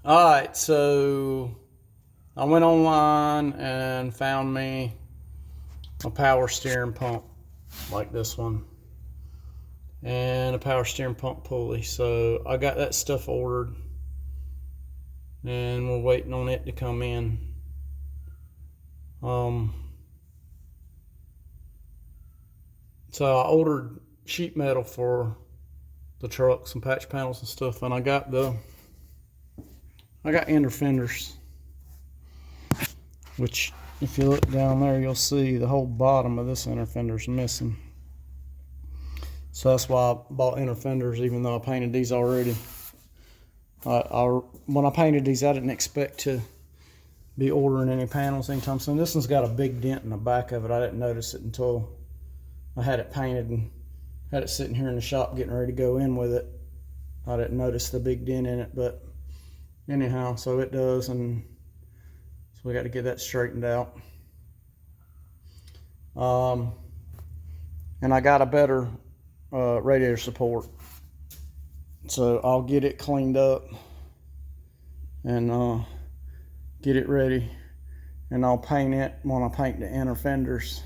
Alright, so I went online and found me a power steering pump like this one and a power steering pump pulley. So I got that stuff ordered and we're waiting on it to come in. So I ordered sheet metal for the truck, some patch panels and stuff, and I got inner fenders, which if you look down there you'll see the whole bottom of this inner fender's missing. So that's why I bought inner fenders, even though I painted these already. When I painted these, I didn't expect to be ordering any panels anytime soon. This one's got a big dent in the back of it. I didn't notice it until I had it painted and had it sitting here in the shop getting ready to go in with it. I didn't notice the big dent in it, but anyhow, so it does, and so we got to get that straightened out. And I got a better radiator support, so I'll get it cleaned up and get it ready, and I'll paint it when I paint the inner fenders.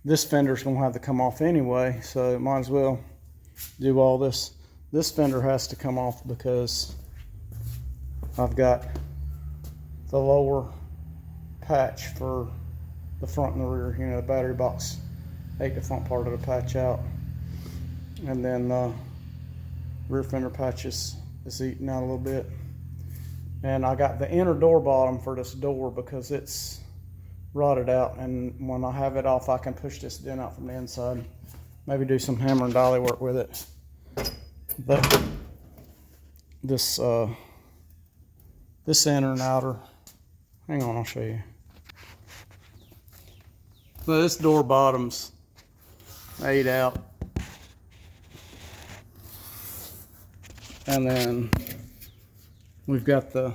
This fender's gonna have to come off anyway, so might as well do all this. This fender has to come off because I've got the lower patch for the front and the rear. You know, the battery box ate the front part of the patch out, and then the rear fender patch is eating out a little bit. And I got the inner door bottom for this door because it's rotted out, and when I have it off I can push this dent out from the inside, maybe do some hammer and dolly work with it. But this inner and outer, hang on, I'll show you. So this door bottom's ate out, and then we've got the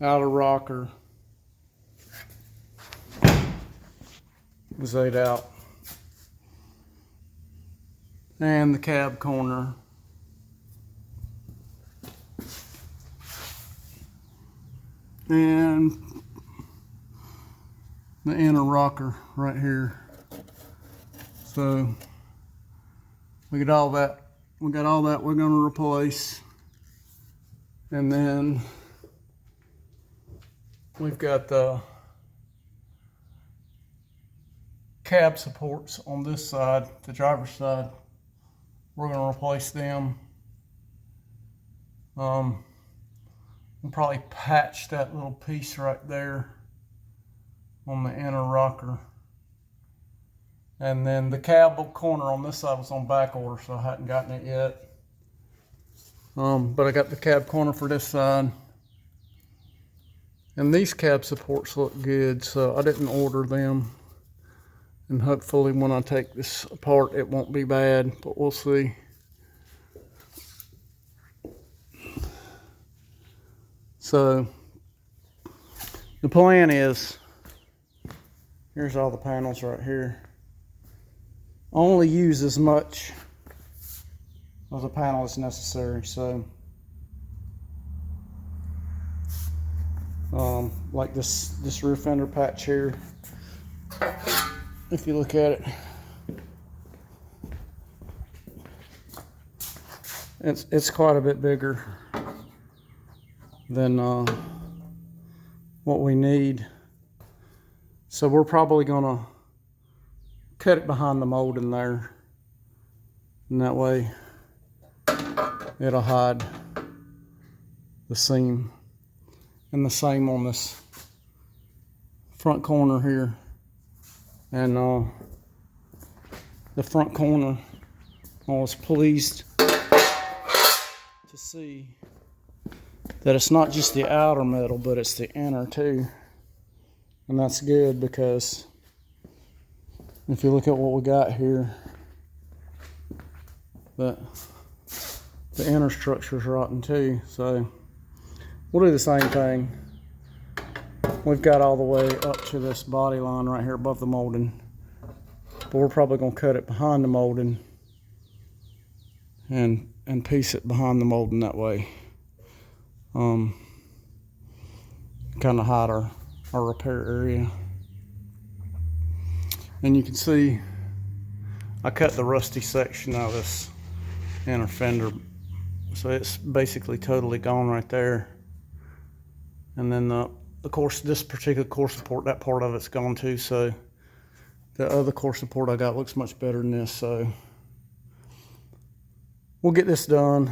outer rocker was ate out, and the cab corner, and the inner rocker right here. So we got all that. We're going to replace, and then we've got the cab supports on this side, the driver's side. We're going to replace them. We'll probably patch that little piece right there on the inner rocker. And then the cab corner on this side was on back order, so I hadn't gotten it yet. But I got the cab corner for this side. And these cab supports look good, so I didn't order them. And hopefully when I take this apart it won't be bad, but we'll see. So the plan is, here's all the panels right here. Only use as much of the panel as necessary. So like this rear fender patch here, if you look at it, it's quite a bit bigger than what we need. So we're probably gonna cut it behind the molding there, and that way it'll hide the seam. And the same on this front corner here. And the front corner, I was pleased to see that it's not just the outer metal, but it's the inner too. And that's good, because if you look at what we got here, the inner structure's rotten too. So we'll do the same thing. We've got all the way up to this body line right here above the molding, but we're probably going to cut it behind the molding and piece it behind the molding that way. Kind of hide our repair area. And you can see I cut the rusty section out of this inner fender, so it's basically totally gone right there. And then this particular core support, that part of it's gone too, so the other core support I got looks much better than this. So we'll get this done.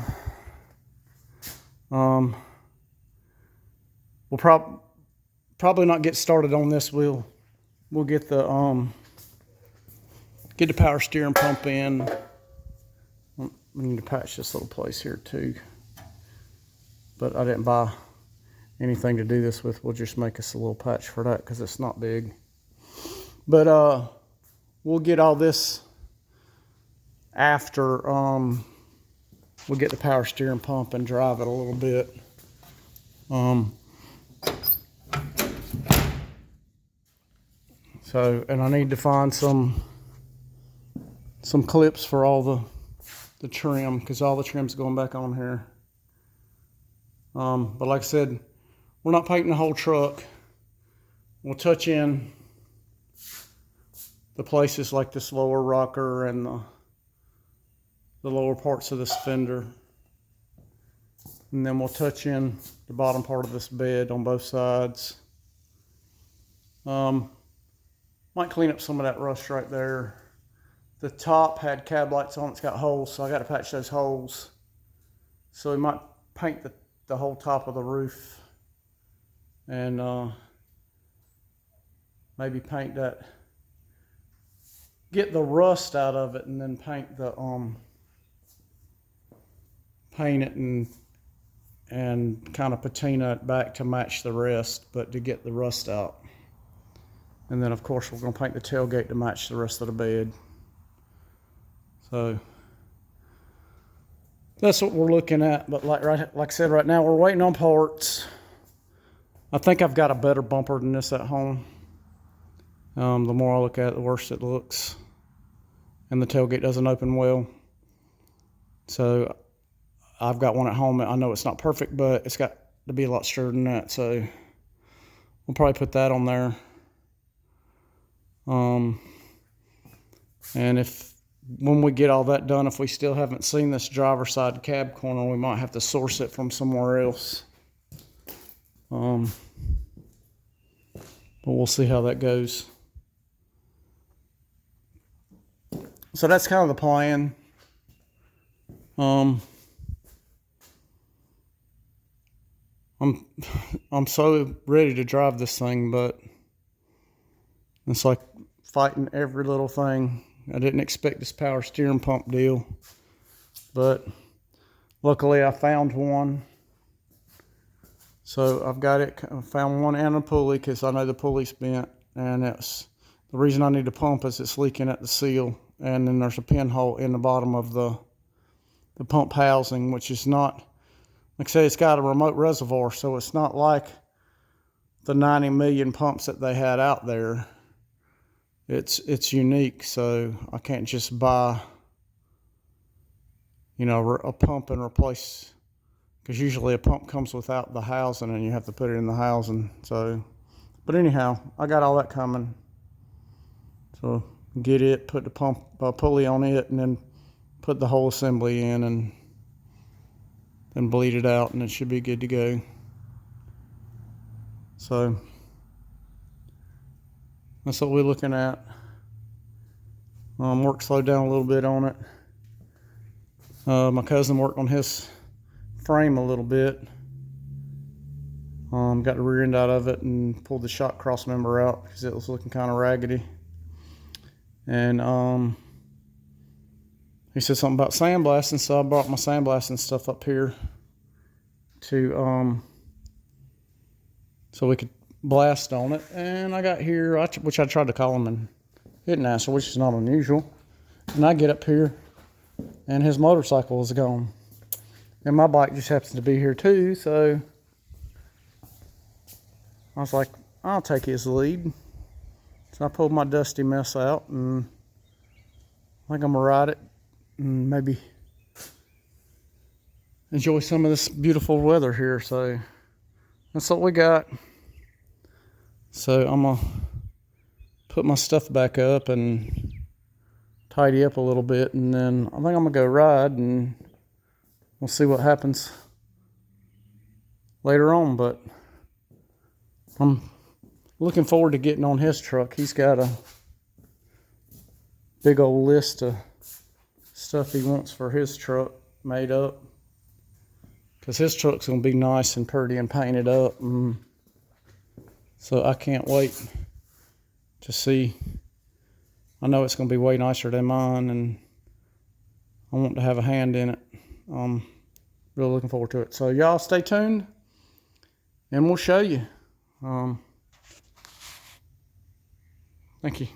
We'll probably not get started on this. We'll get the power steering pump in. We need to patch this little place here too, but I didn't buy anything to do this with. We'll just make us a little patch for that because it's not big. But we'll get all this after we'll get the power steering pump and drive it a little bit. And I need to find some clips for all the trim, because all the trim's going back on here. But like I said, we're not painting the whole truck. We'll touch in the places like this lower rocker and the lower parts of this fender. And then we'll touch in the bottom part of this bed on both sides. Might clean up some of that rust right there. The top had cab lights on, it's got holes, so I got to patch those holes. So we might paint the whole top of the roof and maybe paint that, get the rust out of it, and then paint it and kind of patina it back to match the rest, but to get the rust out. And then of course we're going to paint the tailgate to match the rest of the bed. So that's what we're looking at. But like I said, right now we're waiting on parts. I think I've got a better bumper than this at home. The more I look at it, the worse it looks. And the tailgate doesn't open well. So I've got one at home. I know it's not perfect, but it's got to be a lot stronger than that. So we'll probably put that on there. And when we get all that done, if we still haven't seen this driver's side cab corner, we might have to source it from somewhere else. But we'll see how that goes. So that's kind of the plan. I'm so ready to drive this thing, but it's like fighting every little thing. I didn't expect this power steering pump deal, but luckily I found one. So I've got it, I found one and a pulley, because I know the pulley's bent, and it's the reason I need a pump is it's leaking at the seal, and then there's a pinhole in the bottom of the pump housing, which is not, like I say, it's got a remote reservoir, so it's not like the 90 million pumps that they had out there. It's unique, so I can't just buy, a pump and replace, because usually a pump comes without the housing and you have to put it in the housing. So, but anyhow, I got all that coming. So get it, put the pump pulley on it, and then put the whole assembly in and then bleed it out, and it should be good to go. So that's what we're looking at. Work slowed down a little bit on it. My cousin worked on his frame a little bit. Got the rear end out of it and pulled the shock cross member out because it was looking kind of raggedy. And he said something about sandblasting, so I brought my sandblasting stuff up here to so we could blast on it. And I got here, which I tried to call him and he didn't answer, which is not unusual. And I get up here and his motorcycle is gone, and my bike just happens to be here too. So I was like, I'll take his lead. So I pulled my dusty mess out, and I think I'm gonna ride it and maybe enjoy some of this beautiful weather here. So that's what we got. So I'm gonna put my stuff back up and tidy up a little bit, and then I think I'm gonna go ride, and we'll see what happens later on. But I'm looking forward to getting on his truck. He's got a big old list of stuff he wants for his truck made up, because his truck's gonna be nice and pretty and painted up, and so I can't wait to see. I know it's gonna be way nicer than mine, and I want to have a hand in it. Really looking forward to it. So y'all stay tuned, and we'll show you. Thank you.